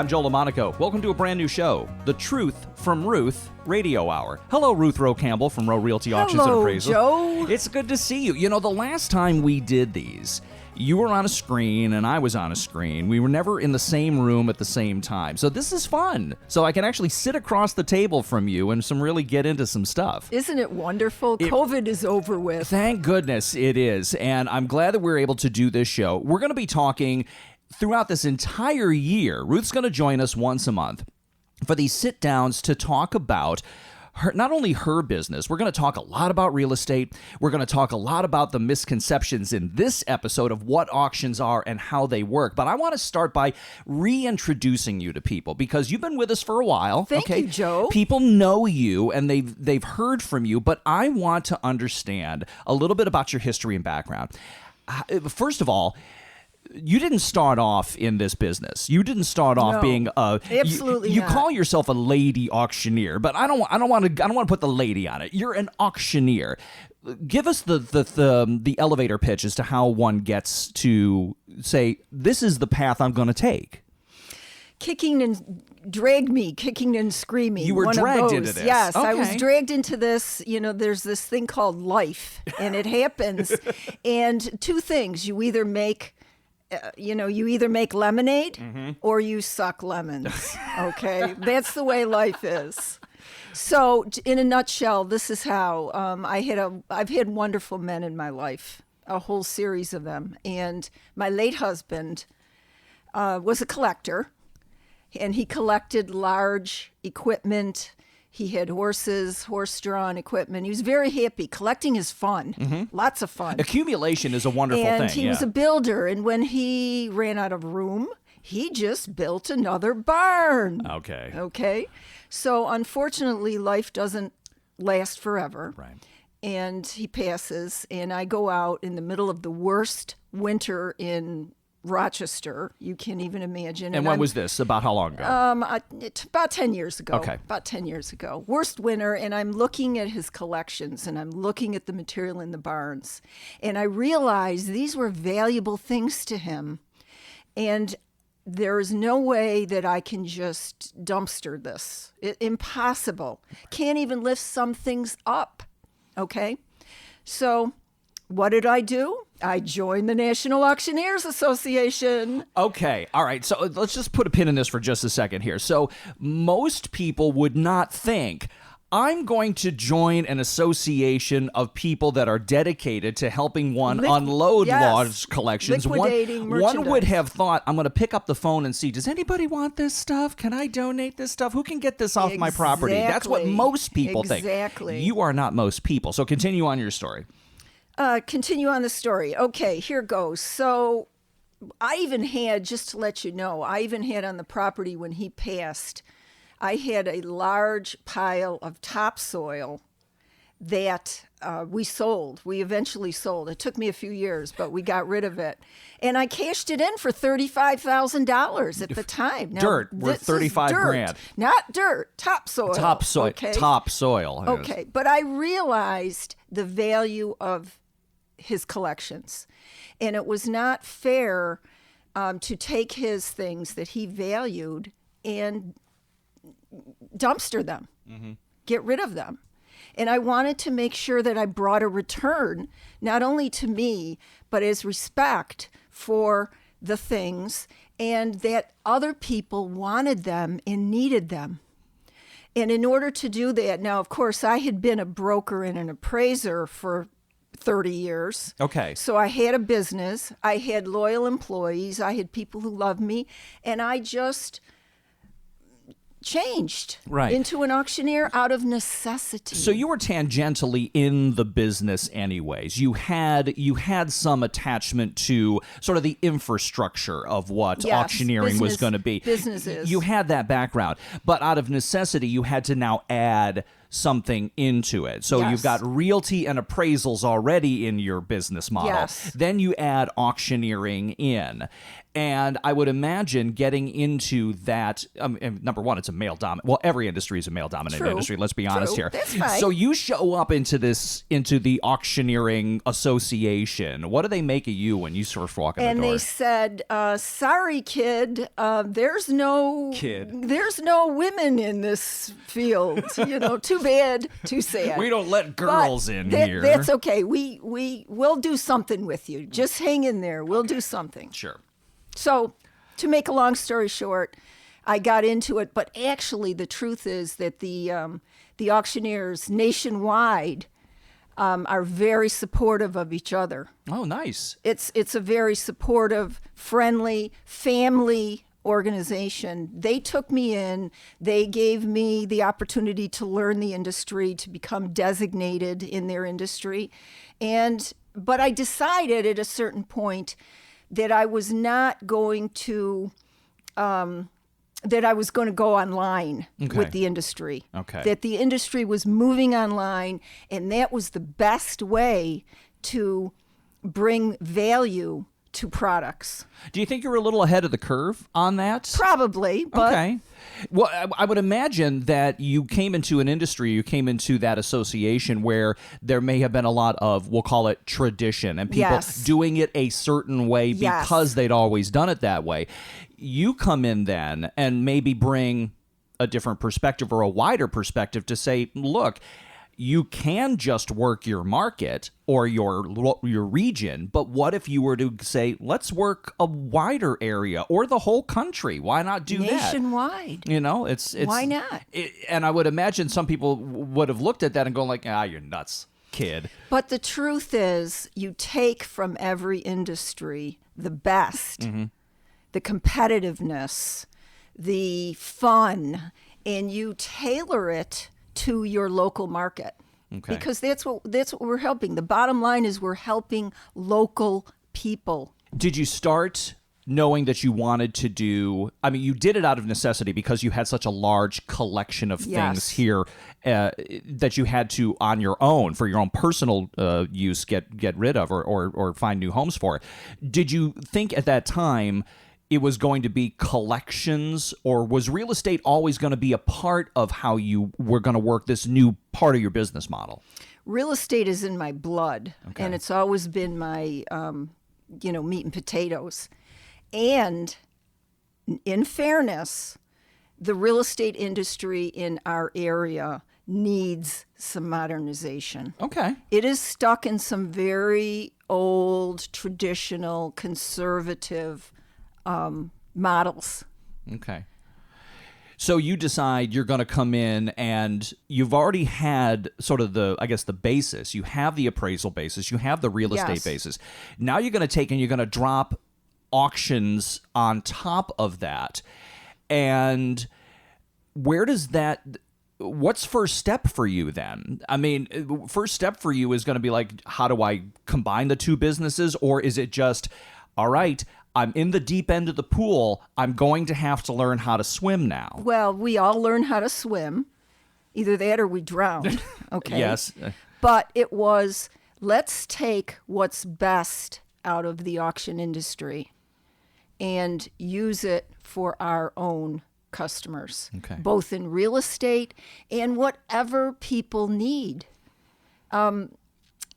I'm Joe LaMonaco. Welcome to a brand new show, The Truth from Ruth Radio Hour. Hello, Ruth Rowe Campbell from Rowe Realty Auctions and Appraisals. Hello, Joe. It's good to see you. You know, the last time we did these, you were on a screen and I was on a screen. We were never in the same room at the same time. So this is fun. So I can actually sit across the table from you and really get into some stuff. Isn't it wonderful? COVID is over with. Thank goodness it is. And I'm glad that we're able to do this show. We're going to be talking throughout this entire year. Ruth's going to join us once a month for these sit-downs to talk about not only her business. We're going to talk a lot about real estate. We're going to talk a lot about the misconceptions in this episode of what auctions are and how they work. But I want to start by reintroducing you to people because you've been with us for a while. Thank you, Joe. People know you and they've heard from you, but I want to understand a little bit about your history and background. First of all, you didn't start off in this business. You didn't start off being absolutely you not. call yourself a lady auctioneer, but I don't want to put the lady on it. You're an auctioneer. Give us the elevator pitch as to how one gets to say this is the path I'm going to take. Kicking and screaming. You were dragged into this. Yes, okay. I was dragged into this. You know, there's this thing called life, and it happens. And two things: you either make lemonade or you suck lemons. Okay, that's the way life is. So, in a nutshell, this is how I've had wonderful men in my life, a whole series of them. And my late husband was a collector. And he collected large equipment. He had horses, horse-drawn equipment. He was very happy. Collecting is fun. Lots of fun. Accumulation is a wonderful thing. And he was a builder. And when he ran out of room, he just built another barn. Okay. So unfortunately, life doesn't last forever. Right. And he passes. And I go out in the middle of the worst winter in Rochester, you can't even imagine. And when was this? About how long ago? About 10 years ago. Okay. About 10 years ago. Worst winter, and I'm looking at his collections, and I'm looking at the material in the barns, and I realized these were valuable things to him, and there is no way that I can just dumpster this. Impossible. Can't even lift some things up, okay? So what did I do? I joined the National Auctioneers Association. Okay. All right. So let's just put a pin in this for just a second here. So most people would not think, I'm going to join an association of people that are dedicated to helping unload large collections. Liquidating merchandise. One would have thought, I'm going to pick up the phone and see, does anybody want this stuff? Can I donate this stuff? Who can get this off my property? That's what most people think. Exactly. You are not most people. So continue on your story. Continue on the story. Okay, here goes. So I even had, just to let you know, on the property when he passed, I had a large pile of topsoil that we sold. We eventually sold. It took me a few years, but we got rid of it. And I cashed it in for $35,000 at the time. Now, dirt worth $35,000. Not dirt, topsoil. Okay? Topsoil. Okay, but I realized the value of his collections. And it was not fair to take his things that he valued and dumpster them, get rid of them. And I wanted to make sure that I brought a return, not only to me, but as respect for the things, and that other people wanted them and needed them. And in order to do that, now, of course, I had been a broker and an appraiser for 30 years. Okay. So I had a business. I had loyal employees. I had people who loved me. And I just changed into an auctioneer out of necessity. So you were tangentially in the business anyways. You had some attachment to sort of the infrastructure of what auctioneering was going to be. Businesses. You had that background, but out of necessity you had to now add something into it. So Yes. you've got realty and appraisals already in your business model. Yes. Then you add auctioneering in. And I would imagine getting into that, number one, it's a male-dominated, well, every industry is a male-dominated True. industry, let's be honest True. here. That's fine. So you show up into the auctioneering association. What do they make of you when you first walk in And the door? they said, sorry, kid, there's no women in this field. Too bad, too sad. We don't let girls in here. That's okay. We'll do something with you. Just hang in there. We'll do something. Sure. So, to make a long story short, I got into it, but actually the truth is that the auctioneers nationwide are very supportive of each other. Oh, nice. It's a very supportive, friendly, family organization. They took me in. They gave me the opportunity to learn the industry, to become designated in their industry. But I decided at a certain point that I was not going to, that I was going to go online with the industry. Okay. That the industry was moving online, and that was the best way to bring value to products. Do you think you're a little ahead of the curve on that? Probably, but Okay. Well, I would imagine that you came into an industry, you came into that association where there may have been a lot of, we'll call it tradition, and people Yes. doing it a certain way Yes. because they'd always done it that way. You come in then and maybe bring a different perspective or a wider perspective to say, look, you can just work your market or your region, but what if you were to say, let's work a wider area or the whole country? Why not do that? nationwide. It's Why not? And I would imagine some people would have looked at that and gone like, you're nuts, kid. But the truth is, you take from every industry the best, the competitiveness, the fun, and you tailor it to your local market. Okay. Because that's what we're helping. The bottom line is we're helping local people. Did you start knowing that you wanted to do, you did it out of necessity because you had such a large collection of things Yes. here that you had to, on your own, for your own personal use, get rid of or find new homes for it. Did you think at that time it was going to be collections, or was real estate always going to be a part of how you were going to work this new part of your business model? Real estate is in my blood, and it's always been my, meat and potatoes. And in fairness, the real estate industry in our area needs some modernization. Okay. It is stuck in some very old, traditional, conservative models. Okay. So you decide you're going to come in, and you've already had sort of the basis. You have the appraisal basis. You have the real estate Yes. basis. Now you're going to take and you're going to drop auctions on top of that. And where does that... What's first step for you then? First step for you is going to be like, how do I combine the two businesses? Or is it just, all right, I'm in the deep end of the pool. I'm going to have to learn how to swim now. Well, we all learn how to swim. Either that or we drown. Okay. Yes. But it was, let's take what's best out of the auction industry and use it for our own customers, Okay. both in real estate and whatever people need.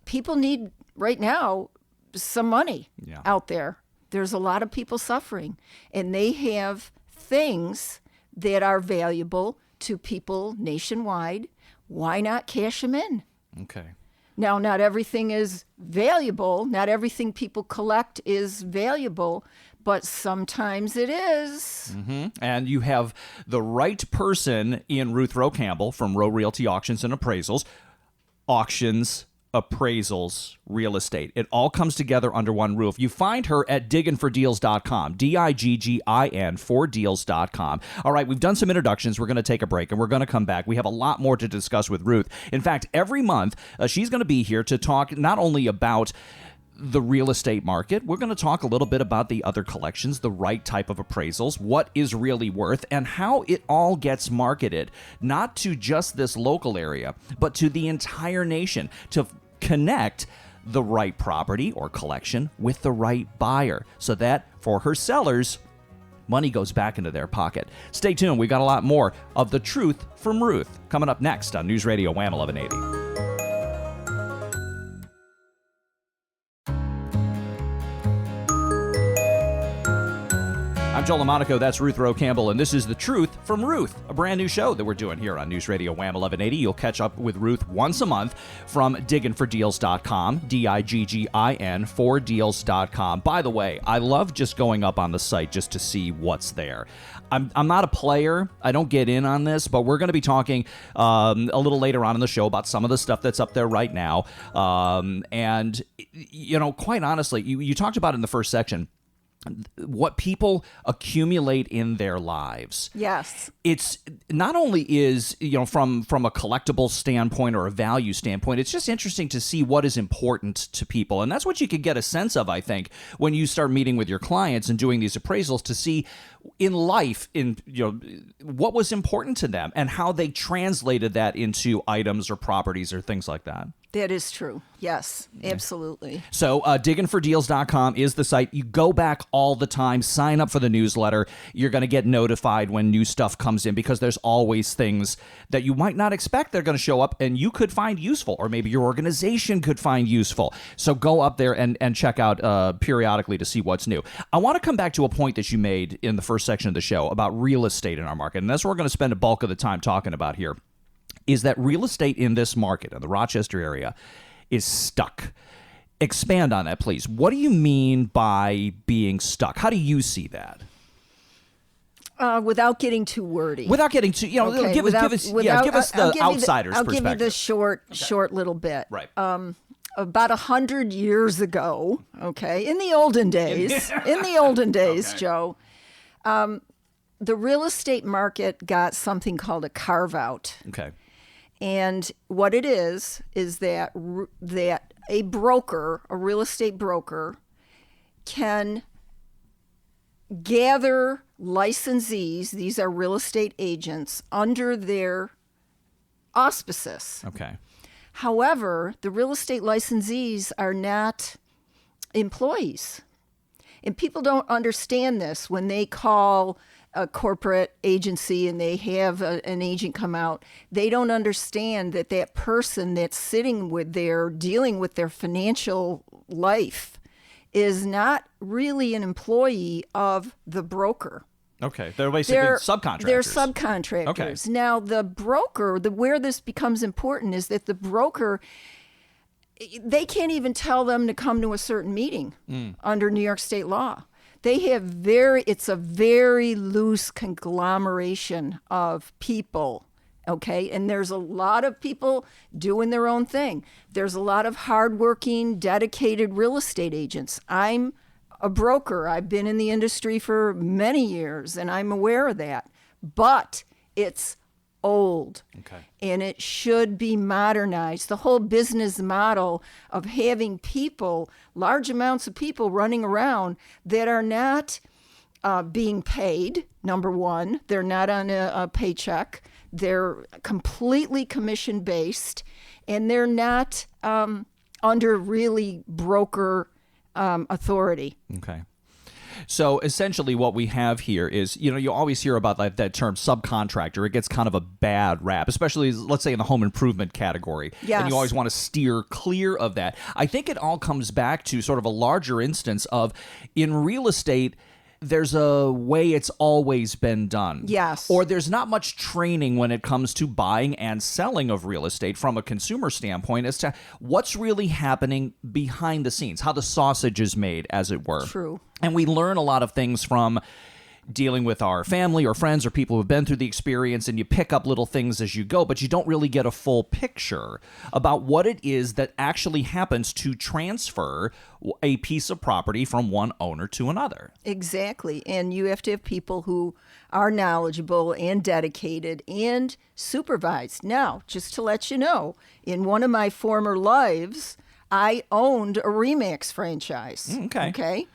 People need right now some money Yeah. out there. There's a lot of people suffering, and they have things that are valuable to people nationwide. Why not cash them in? Okay. Now, not everything is valuable. Not everything people collect is valuable, but sometimes it is. Mm-hmm. And you have the right person in Ruth Rowe Campbell from Rowe Realty Auctions and Appraisals. Auctions, appraisals, real estate. It all comes together under one roof. You find her at digginfordeals.com, DIGGIN for deals.com. All right, we've done some introductions. We're going to take a break, and we're going to come back. We have a lot more to discuss with Ruth. In fact, every month, she's going to be here to talk not only about the real estate market. We're going to talk a little bit about the other collections, the right type of appraisals, what is really worth, and how it all gets marketed, not to just this local area, but to the entire nation, to connect the right property or collection with the right buyer, so that for her sellers, money goes back into their pocket. Stay tuned. We've got a lot more of The Truth from Ruth coming up next on News Radio WHAM 1180. I'm Joel LaMonaco, that's Ruth Rowe Campbell, and this is The Truth from Ruth, a brand new show that we're doing here on News Radio WHAM 1180. You'll catch up with Ruth once a month from digginfordeals.com, DIGGIN, fordeals.com. By the way, I love just going up on the site just to see what's there. I'm not a player. I don't get in on this, but we're going to be talking a little later on in the show about some of the stuff that's up there right now. And, you know, quite honestly, you talked about in the first section, what people accumulate in their lives. Yes. It's not only is, you know, from a collectible standpoint or a value standpoint, it's just interesting to see what is important to people. And that's what you could get a sense of, I think, when you start meeting with your clients and doing these appraisals, to see in life, in, you know, what was important to them and how they translated that into items or properties or things like that. That is true. Yes, absolutely. So digginfordeals.com is the site. You go back all the time, sign up for the newsletter. You're going to get notified when new stuff comes in, because there's always things that you might not expect they're going to show up and you could find useful, or maybe your organization could find useful. So go up there and check out periodically to see what's new. I want to come back to a point that you made in the first section of the show about real estate in our market, and that's what we're going to spend a bulk of the time talking about here. Is that real estate in this market, in the Rochester area, is stuck. Expand on that, please. What do you mean by being stuck? How do you see that? Without getting too wordy. Without getting too, you know, Okay, give us the outsider's I'll perspective. give you the short little bit. Right. About 100 years ago, okay, in the olden days, Okay. Joe, the real estate market got something called a carve-out. Okay. And what it is that a broker, a real estate broker, can gather licensees, these are real estate agents, under their auspices. Okay. However, the real estate licensees are not employees. And people don't understand this when they call a corporate agency and they have an agent come out. They don't understand that that person that's sitting with dealing with their financial life is not really an employee of the broker. Okay. They're basically subcontractors. They're subcontractors. Okay. Now, the broker, where this becomes important is that the broker, they can't even tell them to come to a certain meeting under New York state law. They have it's a very loose conglomeration of people, okay? And there's a lot of people doing their own thing. There's a lot of hardworking, dedicated real estate agents. I'm a broker. I've been in the industry for many years, and I'm aware of that. But it's old. Okay. And it should be modernized. The whole business model of having people, large amounts of people running around that are not being paid, number one. They're not on a paycheck. They're completely commission-based, and they're not under really broker authority. Okay. So essentially what we have here is, you know, you always hear about that term subcontractor. It gets kind of a bad rap, especially, let's say, in the home improvement category. Yes. And you always want to steer clear of that. I think it all comes back to sort of a larger instance of, in real estate, there's a way it's always been done. Yes. Or there's not much training when it comes to buying and selling of real estate from a consumer standpoint as to what's really happening behind the scenes, how the sausage is made, as it were. True. And we learn a lot of things from dealing with our family or friends or people who've been through the experience, and you pick up little things as you go, but you don't really get a full picture about what it is that actually happens to transfer a piece of property from one owner to another. Exactly. And you have to have people who are knowledgeable and dedicated and supervised. Now, just to let you know, in one of my former lives, I owned a Remax franchise. Okay.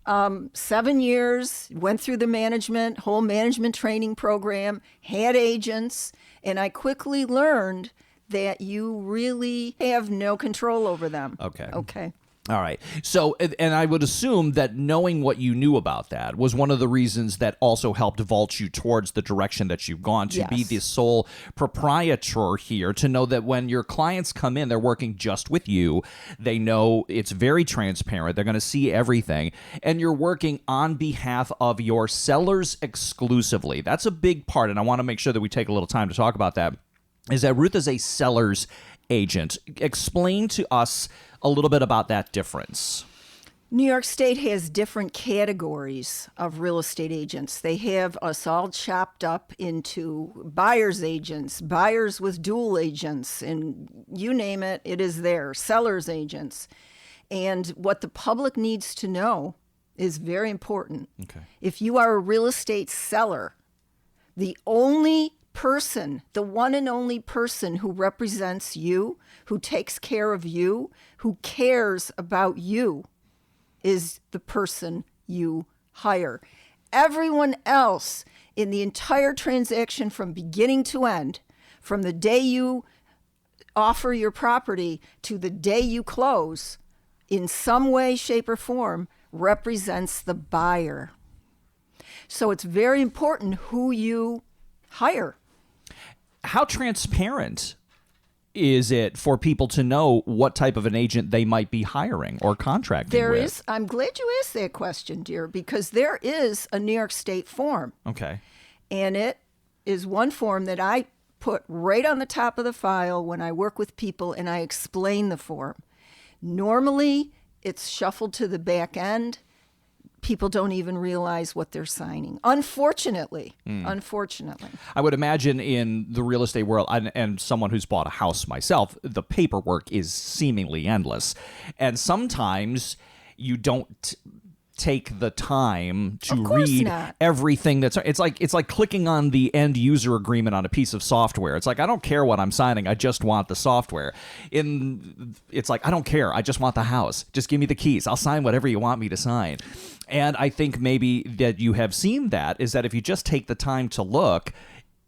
7 years, went through the whole management training program, had agents, and I quickly learned that you really have no control over them. Okay. All right. So, and I would assume that knowing what you knew about that was one of the reasons that also helped vault you towards the direction that you've gone to be the sole proprietor here, to know that when your clients come in, they're working just with you. They know it's very transparent. They're going to see everything. And you're working on behalf of your sellers exclusively. That's a big part. And I want to make sure that we take a little time to talk about that, is that Ruth is a seller's agent. Explain to us a little bit about that difference. New York State has different categories of real estate agents. They have us all chopped up into buyer's agents, buyers with dual agents, and you name it, it is there, seller's agents. And what the public needs to know is very important. Okay. If you are a real estate seller, the only person, the one and only person who represents you, who takes care of you, who cares about you, is the person you hire. Everyone else in the entire transaction from beginning to end, from the day you offer your property to the day you close, in some way, shape, or form, represents the buyer. So it's very important who you hire. How transparent is it for people to know what type of an agent they might be hiring or contracting with? I'm glad you asked that question, dear, because there is a New York State form. Okay. And it is one form that I put right on the top of the file when I work with people and I explain the form. Normally, it's shuffled to the back end. People don't even realize what they're signing. Unfortunately. I would imagine in the real estate world, and someone who's bought a house myself, the paperwork is seemingly endless. And sometimes you don't take the time to read everything that's it's like clicking on the end user agreement on a piece of software. It's like, I don't care what I'm signing, I just want the software. It's like, I don't care, I just want the house, just give me the keys, I'll sign whatever you want me to sign. And I think maybe that you have seen that, is that if you just take the time to look,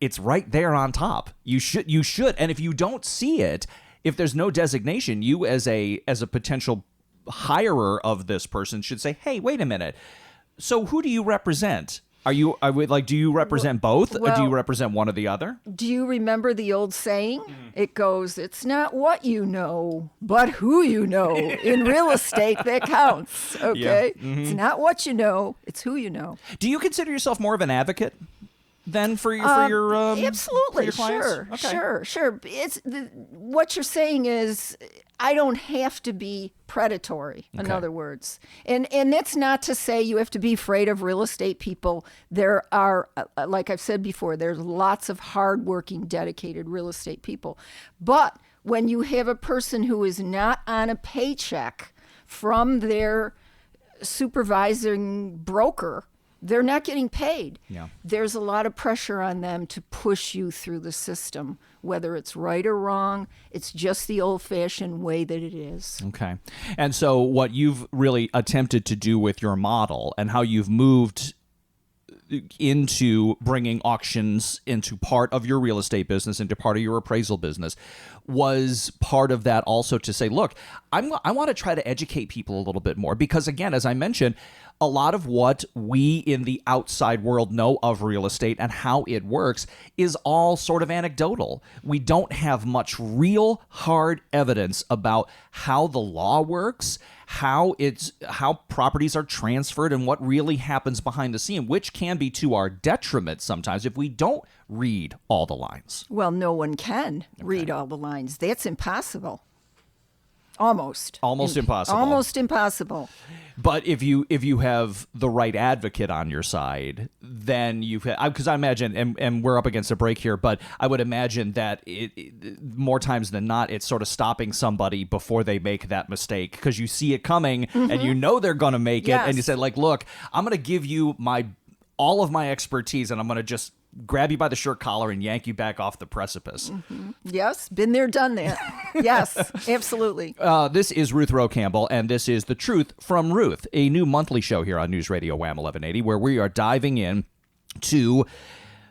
it's right there on top. You should, and if you don't see it, if there's no designation, you as a potential hirer of this person should say, hey, wait a minute. So who do you represent? Do you represent both? Or do you represent one or the other? Do you remember the old saying? It goes, it's not what you know, but who you know. In real estate, that counts. Okay. Yeah. Mm-hmm. It's not what you know, it's who you know. Do you consider yourself more of an advocate then for your absolutely, for your clients? Sure. What you're saying is, I don't have to be predatory, in other words. And that's not to say you have to be afraid of real estate people. There are, like I've said before, there's lots of hardworking, dedicated real estate people. But when you have a person who is not on a paycheck from their supervising broker, they're not getting paid. Yeah. There's a lot of pressure on them to push you through the system, whether it's right or wrong. It's just the old-fashioned way that it is. Okay. And so what you've really attempted to do with your model and how you've moved into bringing auctions into part of your real estate business, into part of your appraisal business, was part of that also to say, look, I want to try to educate people a little bit more, because again, as I mentioned, a lot of what we in the outside world know of real estate and how it works is all sort of anecdotal. We don't have much real hard evidence about how the law works, how properties are transferred, and what really happens behind the scene, which can be to our detriment sometimes if we don't read all the lines. Well, no one can read all the lines. That's impossible. Almost impossible. Almost impossible. But if you have the right advocate on your side, then because I imagine, and we're up against a break here, but I would imagine that more times than not, it's sort of stopping somebody before they make that mistake, because you see it coming and you know they're going to make it, and you say, like, look, I'm going to give you all of my expertise, and I'm going to just grab you by the shirt collar and yank you back off the precipice. Mm-hmm. Yes, been there, done that. Yes, absolutely. This is Ruth Rowe Campbell, and this is The Truth from Ruth, a new monthly show here on News Radio WHAM 1180, where we are diving in to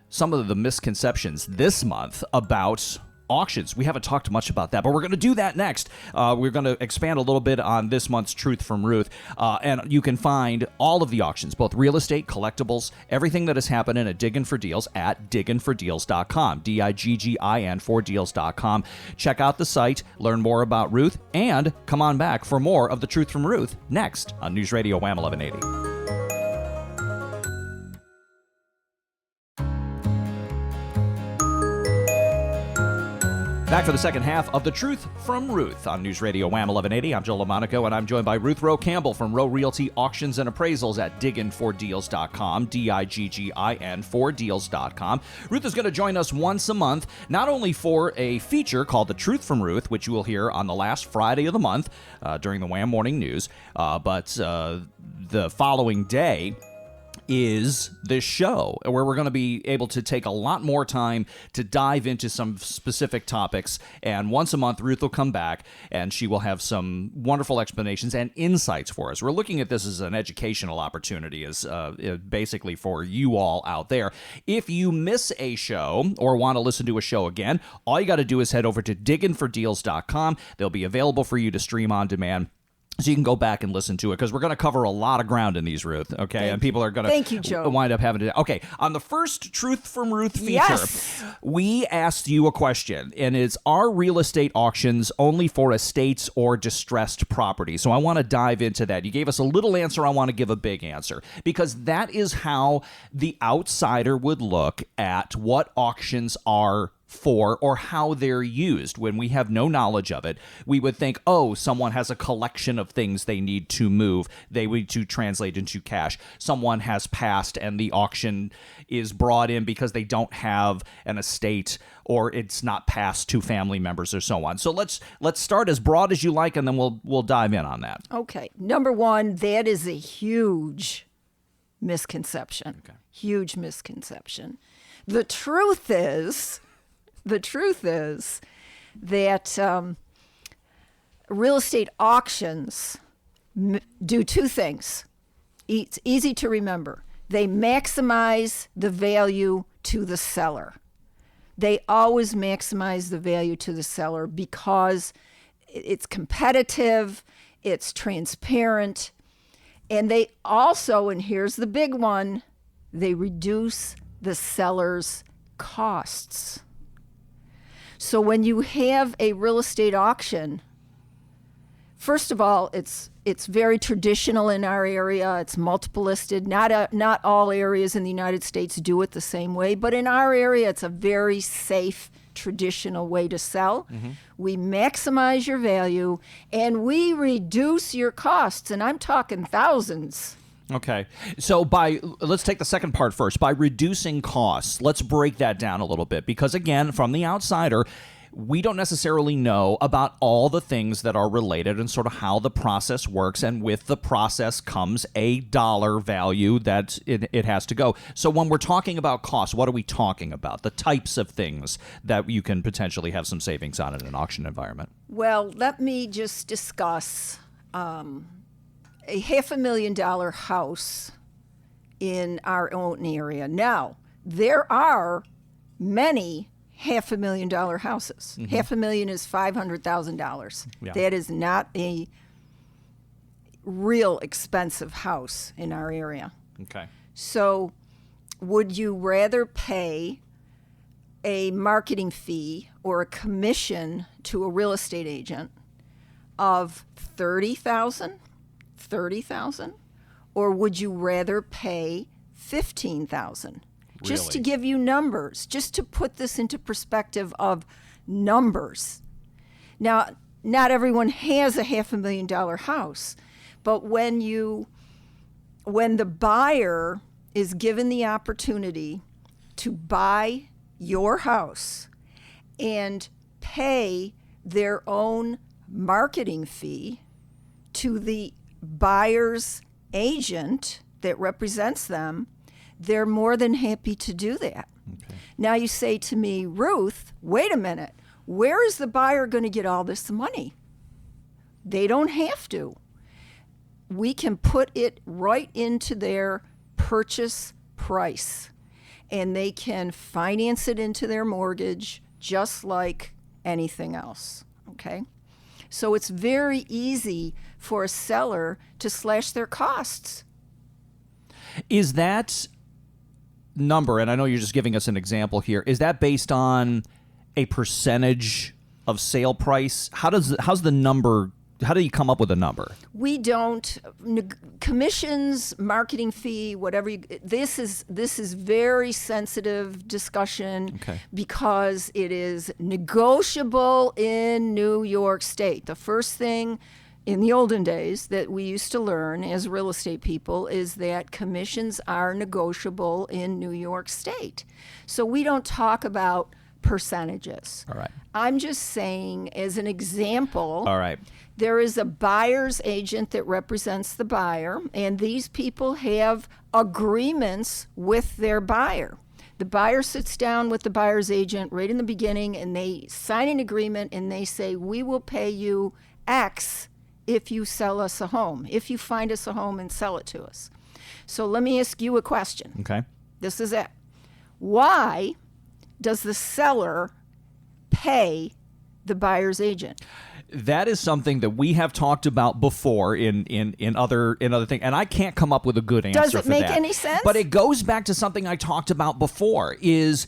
some of the misconceptions this month about auctions. We haven't talked much about that, but we're going to do that next. We're going to expand a little bit on this month's Truth from Ruth, and you can find all of the auctions, both real estate, collectibles, everything that is happening at Diggin' for Deals at digginfordeals.com, DIGGIN for deals.com. Check out the site, learn more about Ruth, and come on back for more of the Truth from Ruth next on News Radio WHAM 1180. Back for the second half of The Truth from Ruth on News Radio WHAM 1180. I'm Joe LaMonaco, and I'm joined by Ruth Rowe Campbell from Rowe Realty Auctions and Appraisals at digginfordeals.com, DIGGIN for deals.com. Ruth is going to join us once a month, not only for a feature called The Truth from Ruth, which you will hear on the last Friday of the month during the WHAM Morning News, but the following day is this show where we're going to be able to take a lot more time to dive into some specific topics. And once a month, Ruth will come back and she will have some wonderful explanations and insights for us. We're looking at this as an educational opportunity, as basically for you all out there. If you miss a show or want to listen to a show again, all you got to do is head over to digginfordeals.com. They'll be available for you to stream on demand, so you can go back and listen to it, because we're going to cover a lot of ground in these, Ruth, okay? And people are going to wind up having to... Okay, on the first Truth from Ruth feature, we asked you a question, and it's, are real estate auctions only for estates or distressed property? So I want to dive into that. You gave us a little answer. I want to give a big answer, because that is how the outsider would look at what auctions are for or how they're used. When we have no knowledge of it, we would think, oh, someone has a collection of things they need to move, they need to translate into cash. Someone has passed and the auction is brought in because they don't have an estate, or it's not passed to family members, or so on. So let's start as broad as you like, and then we'll dive in on that. Okay. Number one, that is a huge misconception. Okay. Huge misconception. The truth is that real estate auctions do two things. It's easy to remember. They maximize the value to the seller. They always maximize the value to the seller because it's competitive, it's transparent, and they also, and here's the big one, they reduce the seller's costs. So when you have a real estate auction, first of all, it's very traditional in our area. It's multiple listed. Not all areas in the United States do it the same way, but in our area, it's a very safe, traditional way to sell. Mm-hmm. We maximize your value, and we reduce your costs, and I'm talking thousands. Okay. So let's take the second part first. By reducing costs, let's break that down a little bit, because again, from the outsider, we don't necessarily know about all the things that are related and sort of how the process works, and with the process comes a dollar value that it has to go. So when we're talking about costs, what are we talking about? The types of things that you can potentially have some savings on in an auction environment. Well, let me just discuss a $500,000 house in our own area. Now, there are many $500,000 houses. Mm-hmm. $500,000 is $500,000. Yeah. That is not a real expensive house in our area. Okay. So would you rather pay a marketing fee or a commission to a real estate agent of $30,000, or would you rather pay $15,000? Just to give you numbers, just to put this into perspective of numbers. Now, not everyone has a $500,000 house, but when the buyer is given the opportunity to buy your house and pay their own marketing fee to the buyer's agent that represents them, they're more than happy to do that. Okay. Now you say to me, Ruth, wait a minute. Where is the buyer going to get all this money? They don't have to. We can put it right into their purchase price, and they can finance it into their mortgage just like anything else, okay? So it's very easy for a seller to slash their costs. Is that number, and I know you're just giving us an example here, is that based on a percentage of sale price? How's the number? How do you come up with a number? We don't commissions, marketing fee, whatever. This is very sensitive discussion, okay, because it is negotiable in New York State. The first thing in the olden days that we used to learn as real estate people is that commissions are negotiable in New York State. So we don't talk about percentages. All right. I'm just saying, as an example, all right, there is a buyer's agent that represents the buyer, and these people have agreements with their buyer. The buyer sits down with the buyer's agent right in the beginning, and they sign an agreement, and they say, we will pay you X if you sell us a home, if you find us a home and sell it to us. So let me ask you a question. Okay. This is it. Why does the seller pay the buyer's agent? That is something that we have talked about before in other things, and I can't come up with a good answer for that. Does it make any sense? But it goes back to something I talked about before, is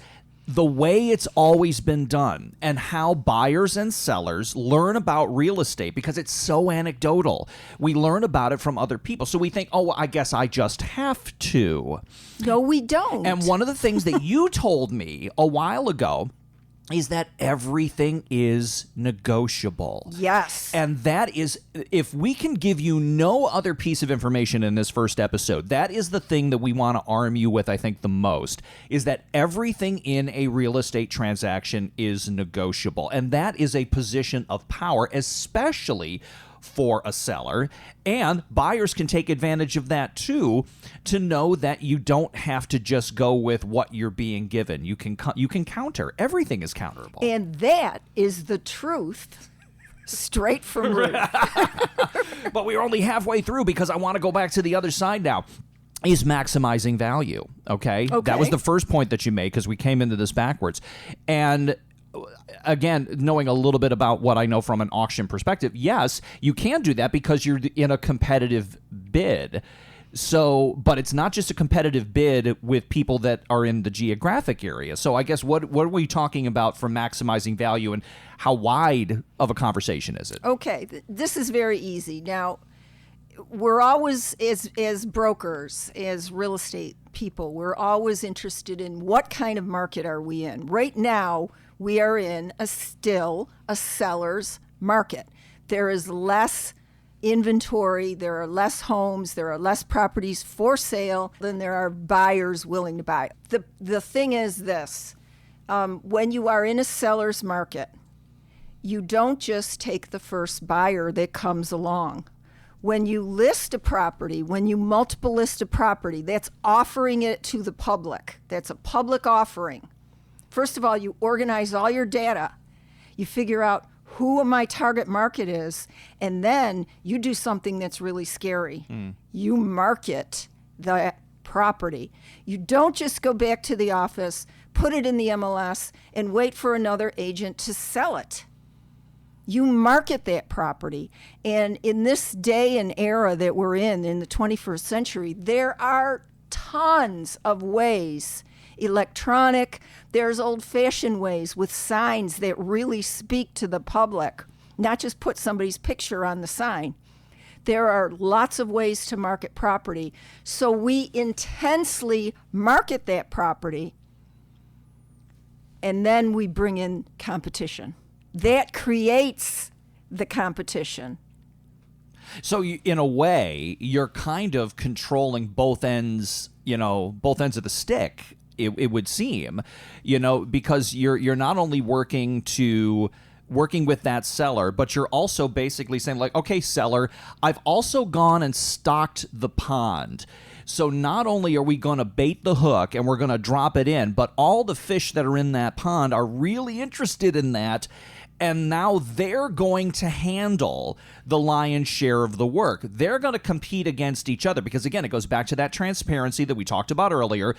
the way it's always been done and how buyers and sellers learn about real estate, because it's so anecdotal. We learn about it from other people. So we think, oh, I guess I just have to. No, we don't. And one of the things that you told me a while ago is that everything is negotiable. Yes. And that is, if we can give you no other piece of information in this first episode, that is the thing that we want to arm you with, I think, the most, is that everything in a real estate transaction is negotiable. And that is a position of power, especially for a seller, and buyers can take advantage of that too, to know that you don't have to just go with what you're being given. You can counter. Everything is counterable. And that is the truth, straight from Ruth. But we're only halfway through, because I want to go back to the other side now. Is maximizing value, okay? That was the first point that you made, because we came into this backwards. And again, knowing a little bit about what I know from an auction perspective, yes, you can do that because you're in a competitive bid. So, but it's not just a competitive bid with people that are in the geographic area. So I guess what are we talking about for maximizing value, and how wide of a conversation is it? Okay, this is very easy. Now, we're always, as brokers, as real estate people, we're always interested in what kind of market are we in. Right now, we are in still a seller's market. There is less inventory, there are less homes, there are less properties for sale than there are buyers willing to buy. The thing is this, when you are in a seller's market, you don't just take the first buyer that comes along. When you list a property, when you multiple list a property, that's offering it to the public. That's a public offering. First of all, you organize all your data. You figure out who my target market is, and then you do something that's really scary. You market the property. You don't just go back to the office, put it in the MLS, and wait for another agent to sell it. You market that property. And in this day and era that we're in the 21st century, there are tons of ways. Electronic, there's old-fashioned ways with signs that really speak to the public, not just put somebody's picture on the sign. There are lots of ways to market property. So we intensely market that property, and then we bring in competition. That creates the competition. So in a way, you're kind of controlling both ends, both ends of the stick. It would seem, because you're not only working to working with that seller, but you're also basically saying like, okay, seller, I've also gone and stocked the pond. So not only are we going to bait the hook and we're going to drop it in, but all the fish that are in that pond are really interested in that. And now they're going to handle the lion's share of the work. They're going to compete against each other because, again, it goes back to that transparency that we talked about earlier.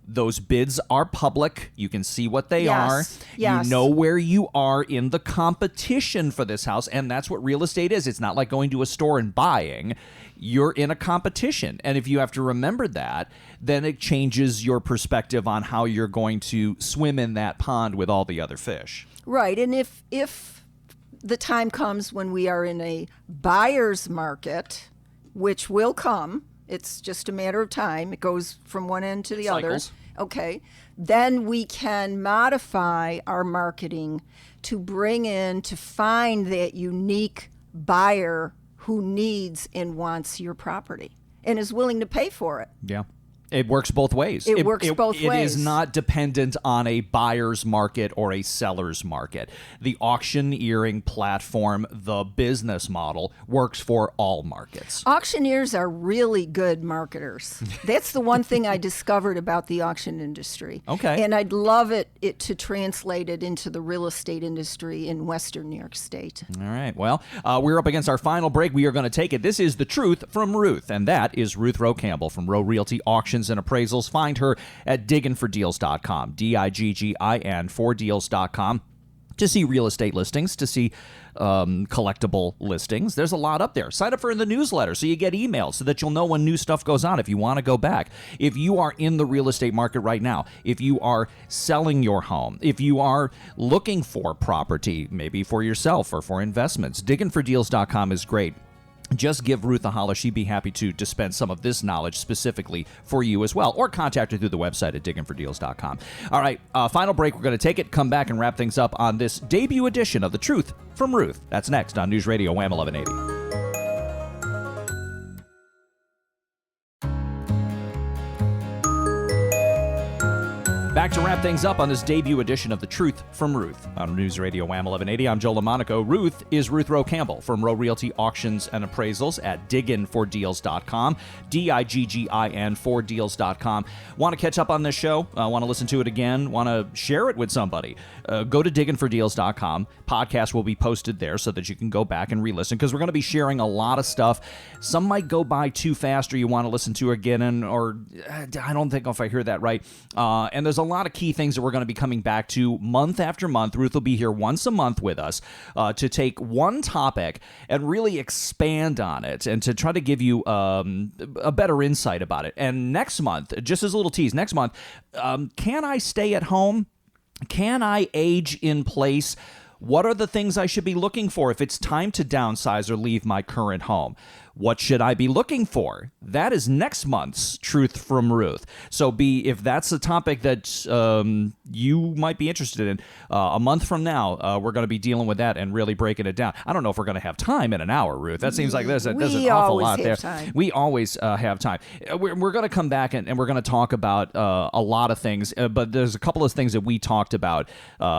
Those bids are public. You can see what they are. Yes. You know where you are in the competition for this house, and that's what real estate is. It's not like going to a store and buying. You're in a competition, and if you have to remember that, then it changes your perspective on how you're going to swim in that pond with all the other fish. Right, and if the time comes when we are in a buyer's market, which will come, it's just a matter of time. It goes from one end to the Cycles. other. Okay, then we can modify our marketing to bring in, to find that unique buyer who needs and wants your property and is willing to pay for it. Yeah. It works both ways. It works both ways. It is not dependent on a buyer's market or a seller's market. The auctioneering platform, the business model, works for all markets. Auctioneers are really good marketers. That's the one thing I discovered about the auction industry. Okay. And I'd love it to translate it into the real estate industry in Western New York State. All right. Well, we're up against our final break. We are going to take it. This is The Truth from Ruth, and that is Ruth Rowe Campbell from Rowe Realty Auctions and Appraisals. Find her at digginfordeals.com, DIGGIN for deals.com, to see real estate listings, to see collectible listings. There's a lot up there. Sign up for the newsletter so you get emails so that you'll know when new stuff goes on if you want to go back. If you are in the real estate market right now, if you are selling your home, if you are looking for property, maybe for yourself or for investments, digginfordeals.com is great. Just give Ruth a holler. She'd be happy to dispense some of this knowledge specifically for you as well. Or contact her through the website at digginfordeals.com. All right, final break. We're going to take it, come back, and wrap things up on this debut edition of The Truth from Ruth. That's next on News Radio WHAM 1180. Back to wrap things up on this debut edition of The Truth from Ruth on News Radio WHAM 1180. I'm Joe LaMonaco. Ruth is Ruth Rowe Campbell from Rowe Realty Auctions and Appraisals at digginfordeals.com, DIGGIN for deals.com. Want to catch up on this show? Want to listen to it again? Want to share it with somebody? Go to digginfordeals.com. Podcast will be posted there so that you can go back and re-listen because we're going to be sharing a lot of stuff. Some might go by too fast or you want to listen to again, or I don't think if I hear that right. And there's a lot of key things that we're going to be coming back to month after month. Ruth will be here once a month with us to take one topic and really expand on it and to try to give you a better insight about it. And next month, just as a little tease, next month, can I stay at home? Can I age in place? What are the things I should be looking for if it's time to downsize or leave my current home? What should I be looking for? That is next month's Truth from Ruth. So if that's a topic that you might be interested in, a month from now, we're going to be dealing with that and really breaking it down. I don't know if we're going to have time in an hour, Ruth. That seems like there's an awful lot there. Time. We always have time. We're going to come back and we're going to talk about a lot of things, but there's a couple of things that we talked about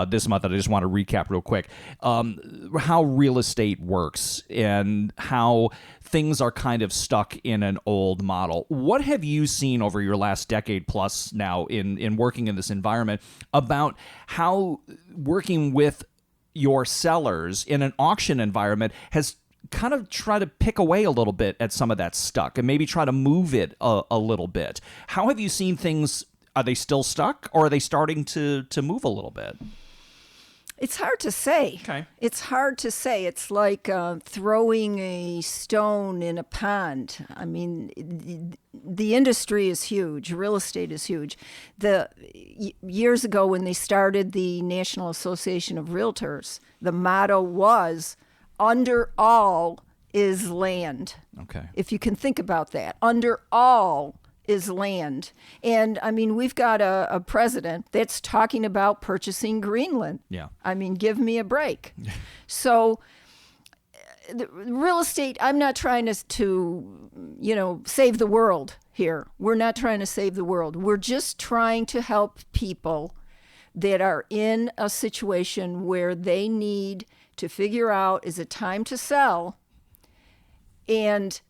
this month that I just want to recap real quick. How real estate works and how things are kind of stuck in an old model. What have you seen over your last decade plus now in working in this environment about how working with your sellers in an auction environment has kind of tried to pick away a little bit at some of that stuck and maybe try to move it a little bit? How have you seen things? Are they still stuck or are they starting to move a little bit? It's hard to say. Okay. It's hard to say. It's like throwing a stone in a pond. I mean, the industry is huge. Real estate is huge. Years ago when they started the National Association of Realtors, the motto was, under all is land. Okay. If you can think about that. Under all is land. And I mean, we've got a president that's talking about purchasing Greenland. Yeah. I mean, give me a break. So the real estate, I'm not trying to save the world here. We're not trying to save the world. We're just trying to help people that are in a situation where they need to figure out, is it time to sell and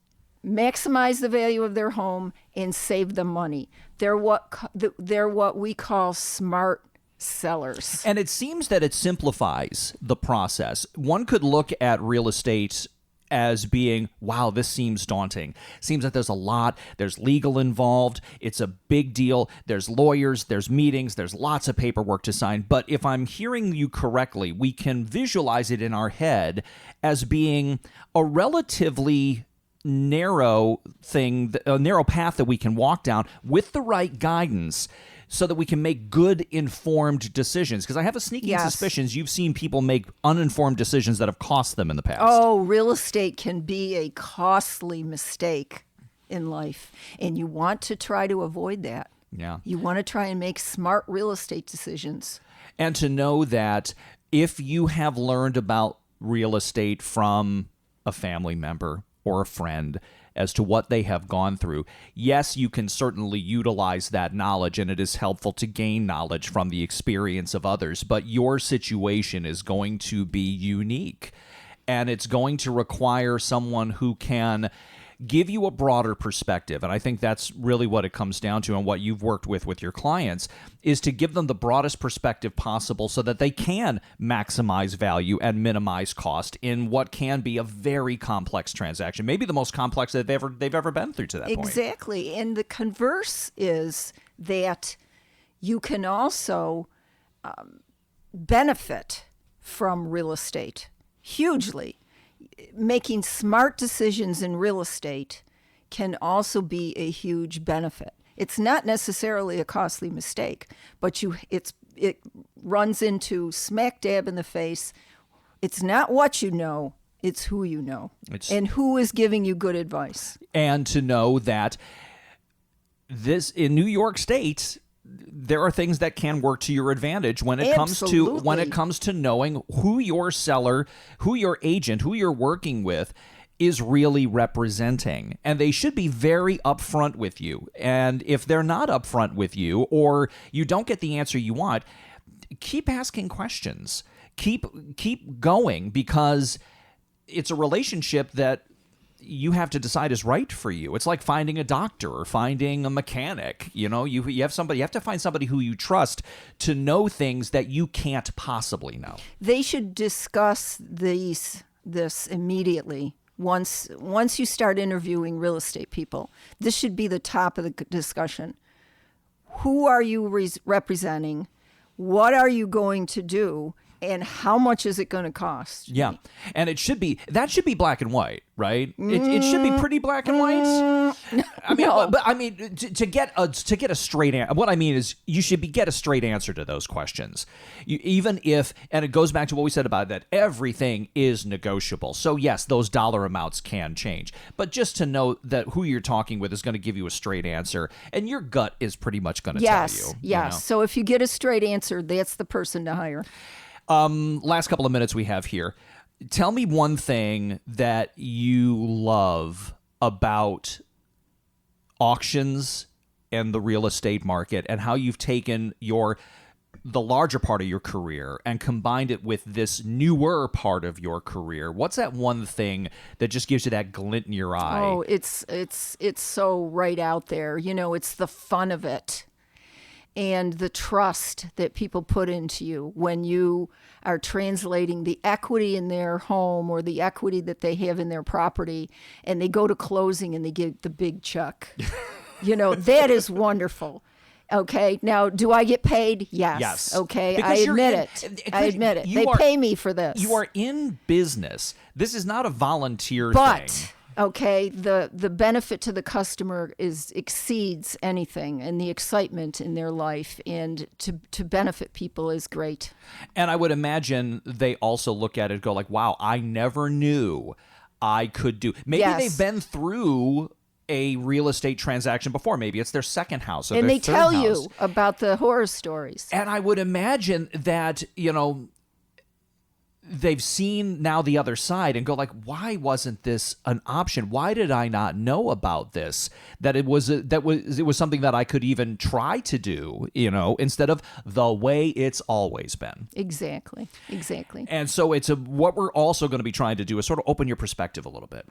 maximize the value of their home and save them money. They're what we call smart sellers. And it seems that it simplifies the process. One could look at real estate as being, wow, this seems daunting. Seems that there's a lot. There's legal involved. It's a big deal. There's lawyers. There's meetings. There's lots of paperwork to sign. But if I'm hearing you correctly, we can visualize it in our head as being a relatively narrow thing, a narrow path that we can walk down with the right guidance, so that we can make good, informed decisions. Because I have a sneaking suspicion you've seen people make uninformed decisions that have cost them in the past. Oh, real estate can be a costly mistake in life, and you want to try to avoid that. Yeah. You want to try and make smart real estate decisions. And to know that if you have learned about real estate from a family member or a friend as to what they have gone through, yes, you can certainly utilize that knowledge, and it is helpful to gain knowledge from the experience of others, but your situation is going to be unique, and it's going to require someone who can give you a broader perspective. And I think that's really what it comes down to, and what you've worked with your clients, is to give them the broadest perspective possible so that they can maximize value and minimize cost in what can be a very complex transaction, maybe the most complex that they've ever been through to that point. Exactly. And the converse is that you can also benefit from real estate hugely. Making smart decisions in real estate can also be a huge benefit. It's not necessarily a costly mistake, but it runs into smack dab in the face. It's not what you know, it's who you know, and who is giving you good advice. And to know that this in New York State, there are things that can work to your advantage when it comes to knowing who your seller, who your agent, who you're working with is really representing. And they should be very upfront with you. And if they're not upfront with you, or you don't get the answer you want, keep asking questions. Keep going, because it's a relationship that you have to decide is right for you. It's like finding a doctor or finding a mechanic. You know, you have to find somebody who you trust to know things that you can't possibly know. They should discuss this immediately. Once you start interviewing real estate people, this should be the top of the discussion. Who are you representing? What are you going to do? And how much is it going to cost? Yeah. And that should be black and white, right? It should be pretty black and white. I mean, no. But I mean, to get a straight answer, what I mean is you should get a straight answer to those questions. Even if, and it goes back to what we said about that, everything is negotiable. So yes, those dollar amounts can change, but just to know that who you're talking with is going to give you a straight answer, and your gut is pretty much going to tell you. Yes. You know? So if you get a straight answer, that's the person to hire. Last couple of minutes we have here. Tell me one thing that you love about auctions and the real estate market, and how you've taken the larger part of your career and combined it with this newer part of your career. What's that one thing that just gives you that glint in your eye? Oh, it's so right out there. You know, it's the fun of it. And the trust that people put into you when you are translating the equity in their home or the equity that they have in their property, and they go to closing and they get the big check. You know, that is wonderful. Okay. Now, do I get paid? Yes. Okay. Because I admit it. They pay me for this. You are in business. This is not a volunteer thing. Okay, the benefit to the customer exceeds anything, and the excitement in their life, and to benefit people is great. And I would imagine they also look at it and go like, wow, I never knew I could do. Maybe they've been through a real estate transaction before. Maybe it's their second house or their third house. And they tell you about the horror stories. And I would imagine that, you know, they've seen now the other side and go like, why wasn't this an option? Why did I not know about this? That it was something that I could even try to do, instead of the way it's always been. Exactly. And so what we're also going to be trying to do is sort of open your perspective a little bit,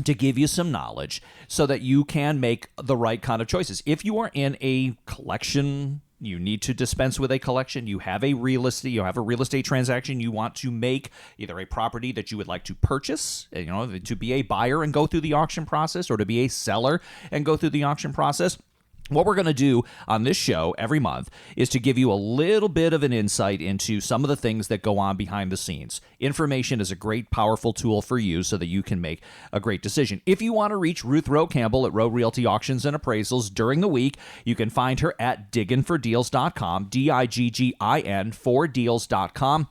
to give you some knowledge so that you can make the right kind of choices. If you are in a collection, you need to dispense with a collection, you have a real estate transaction, you want to make either a property that you would like to purchase, to be a buyer and go through the auction process, or to be a seller and go through the auction process. What we're going to do on this show every month is to give you a little bit of an insight into some of the things that go on behind the scenes. Information is a great, powerful tool for you so that you can make a great decision. If you want to reach Ruth Rowe Campbell at Rowe Realty Auctions and Appraisals during the week, you can find her at digginfordeals.com, DIGGIN, 4deals.com.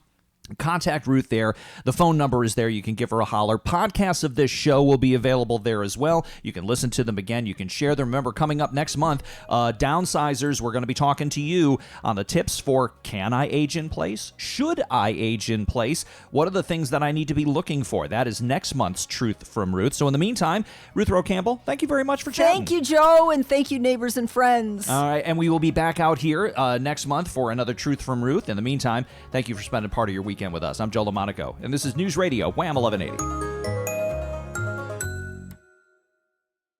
Contact Ruth there. The phone number is there. You can give her a holler. Podcasts of this show will be available there as well. You can listen to them again. You can share them. Remember, coming up next month, downsizers, we're going to be talking to you on the tips for, can I age in place? Should I age in place? What are the things that I need to be looking for? That is next month's Truth from Ruth. So in the meantime, Ruth Rowe Campbell, thank you very much for chatting. Thank you, Joe, and thank you, neighbors and friends. All right, and we will be back out here next month for another Truth from Ruth. In the meantime, thank you for spending part of your weekend with us. I'm Joe LaMonaco, and this is News Radio WHAM 1180.